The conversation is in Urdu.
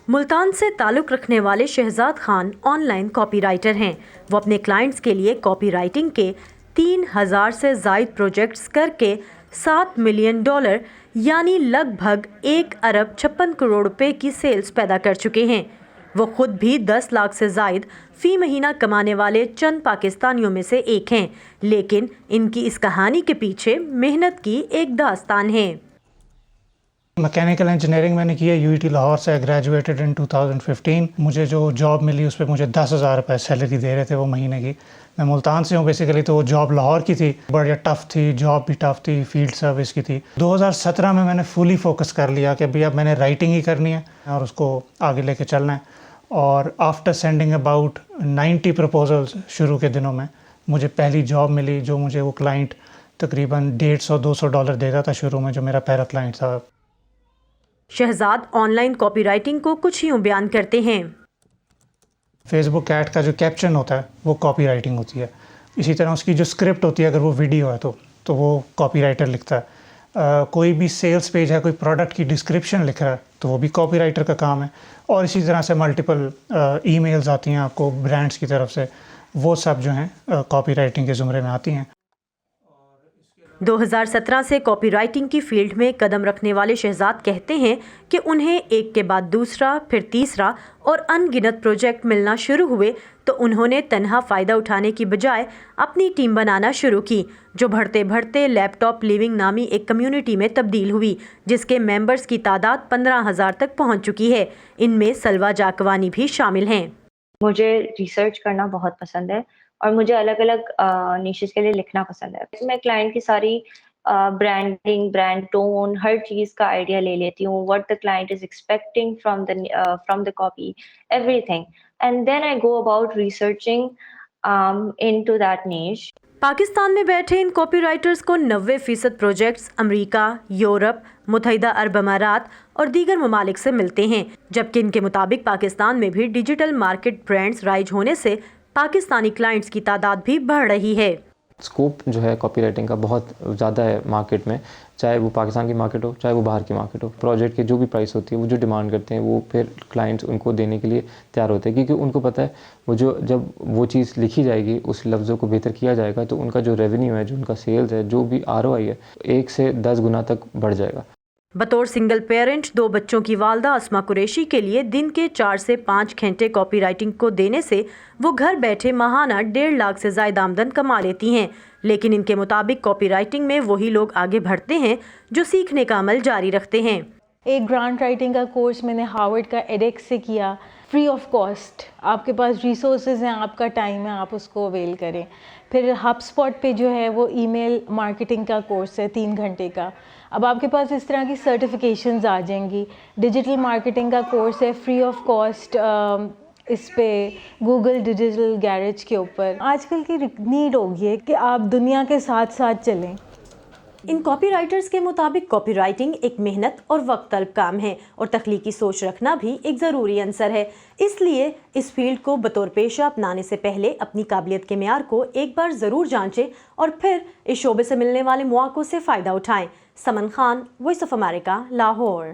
ملتان سے تعلق رکھنے والے Shahzad Khan on line copy writer ہیں۔ وہ اپنے کلائنٹس کے لیے کاپی رائٹنگ کے 3000 سے زائد پروجیکٹس کر کے $7 ملین یعنی لگ بھگ 1.56 ارب روپے کی سیلز پیدا کر چکے ہیں۔ وہ خود بھی 10 لاکھ سے زائد فی مہینہ کمانے والے چند پاکستانیوں میں سے ایک ہیں، لیکن ان کی اس کہانی کے پیچھے محنت کی ایک داستان ہے۔ میکینیکل انجینئرنگ میں نے کی ہے UET لاہور سے، گریجویٹڈ ان 2015۔ مجھے جو جاب ملی اس پہ مجھے 10,000 روپے سیلری دے رہے تھے وہ مہینے کی۔ میں ملتان سے ہوں بیسیکلی، تو وہ جاب لاہور کی تھی، بڑی ٹف تھی، جاب بھی ٹف تھی، فیلڈ سروس کی تھی۔ 2017 میں نے فلی فوکس کر لیا کہ اب میں نے رائٹنگ ہی کرنی ہے اور اس کو آگے لے کے چلنا ہے۔ اور آفٹر سینڈنگ اباؤٹ 90 پروپوزلز شروع کے دنوں میں مجھے پہلی جاب ملی، جو مجھے وہ کلائنٹ تقریباً $150-200 دیتا تھا شروع میں، جو میرا پہلا کلائنٹ تھا۔ Shahzad on line copy writing کو کچھ یوں بیان کرتے ہیں۔ فیس بک ایڈ کا جو کیپشن ہوتا ہے وہ کاپی رائٹنگ ہوتی ہے، اسی طرح اس کی جو اسکرپٹ ہوتی ہے، اگر وہ ویڈیو ہے تو وہ کاپی رائٹر لکھتا ہے۔ کوئی بھی سیلز پیج ہے، کوئی پروڈکٹ کی ڈسکرپشن لکھ رہا ہے تو وہ بھی کاپی رائٹر کا کام ہے۔ اور اسی طرح سے ملٹیپل ای میلز آتی ہیں آپ کو برانڈس کی طرف سے، وہ سب جو ہیں کاپی رائٹنگ کے زمرے میں آتی ہیں۔ 2017 سے کاپی رائٹنگ کی فیلڈ میں قدم رکھنے والے شہزاد کہتے ہیں کہ انہیں ایک کے بعد دوسرا، پھر تیسرا اور ان گنت پروجیکٹ ملنا شروع ہوئے تو انہوں نے تنہا فائدہ اٹھانے کی بجائے اپنی ٹیم بنانا شروع کی، جو بڑھتے بڑھتے لیپ ٹاپ لیونگ نامی ایک کمیونٹی میں تبدیل ہوئی، جس کے ممبرز کی تعداد 15,000 تک پہنچ چکی ہے۔ ان میں سلوا جاکوانی بھی شامل ہیں۔ مجھے ریسرچ کرنا بہت پسند ہے اور مجھے الگ الگ نیشز کے لیے لکھنا پسند ہے۔ میں کلائنٹ کی ساری برانڈنگ، برانڈ ٹون، ہر چیز کا آئیڈیا لے لیتی ہوں، what the client is expecting from the copy, everything, and then I go about researching into that niche. Pakistan میں بیٹھے ان کاپی رائٹرز کو 90% پروجیکٹس امریکہ، یورپ، متحدہ عرب امارات اور دیگر ممالک سے ملتے ہیں، جبکہ ان کے مطابق پاکستان میں بھی ڈیجیٹل مارکیٹ برانڈز رائج ہونے سے پاکستانی کلائنٹس کی تعداد بھی بڑھ رہی ہے۔ اسکوپ جو ہے کاپی رائٹنگ کا بہت زیادہ ہے مارکیٹ میں، چاہے وہ پاکستان کی مارکیٹ ہو چاہے وہ باہر کی مارکیٹ ہو۔ پروجیکٹ کی جو بھی پرائس ہوتی ہے، وہ جو ڈیمانڈ کرتے ہیں، وہ پھر کلائنٹس ان کو دینے کے لیے تیار ہوتے ہیں، کیونکہ ان کو پتہ ہے وہ جب وہ چیز لکھی جائے گی، اس لفظوں کو بہتر کیا جائے گا تو ان کا جو ریونیو ہے، جو ان کا سیلز ہے، جو بھی ROI ہے، 1 سے 10 گنا تک بڑھ جائے گا۔ بطور سنگل پیرنٹ 2 بچوں کی والدہ اسما قریشی کے لیے دن کے 4 سے 5 گھنٹے کاپی رائٹنگ کو دینے سے وہ گھر بیٹھے ماہانہ 1.5 لاکھ سے زائد آمدن کما لیتی ہیں، لیکن ان کے مطابق کاپی رائٹنگ میں وہی لوگ آگے بڑھتے ہیں جو سیکھنے کا عمل جاری رکھتے ہیں۔ ایک گرانٹ رائٹنگ کا کورس میں نے ہارورڈ کا ایڈیکس سے کیا، فری آف کاسٹ۔ آپ کے پاس ریسورسز ہیں، آپ کا ٹائم ہے، آپ اس کو اویل کریں۔ پھر ہب اسپاٹ پہ جو ہے وہ ای میل مارکیٹنگ کا کورس ہے 3 گھنٹے کا۔ اب آپ کے پاس اس طرح کی سرٹیفکیشنز آ جائیں گی۔ ڈیجیٹل مارکیٹنگ کا کورس ہے فری آف کاسٹ، اس پہ گوگل ڈیجیٹل گیریج کے اوپر۔ آج کل کی نیڈ ہوگی ہے کہ آپ دنیا کے ساتھ ساتھ چلیں۔ ان کاپی رائٹرز کے مطابق کاپی رائٹنگ ایک محنت اور وقت طلب کام ہے اور تخلیقی سوچ رکھنا بھی ایک ضروری عنصر ہے، اس لیے اس فیلڈ کو بطور پیشہ اپنانے سے پہلے اپنی قابلیت کے معیار کو ایک بار ضرور جانچیں اور پھر اس شعبے سے ملنے والے مواقع سے فائدہ اٹھائیں۔ Saman Khan, Voice of America, Lahore.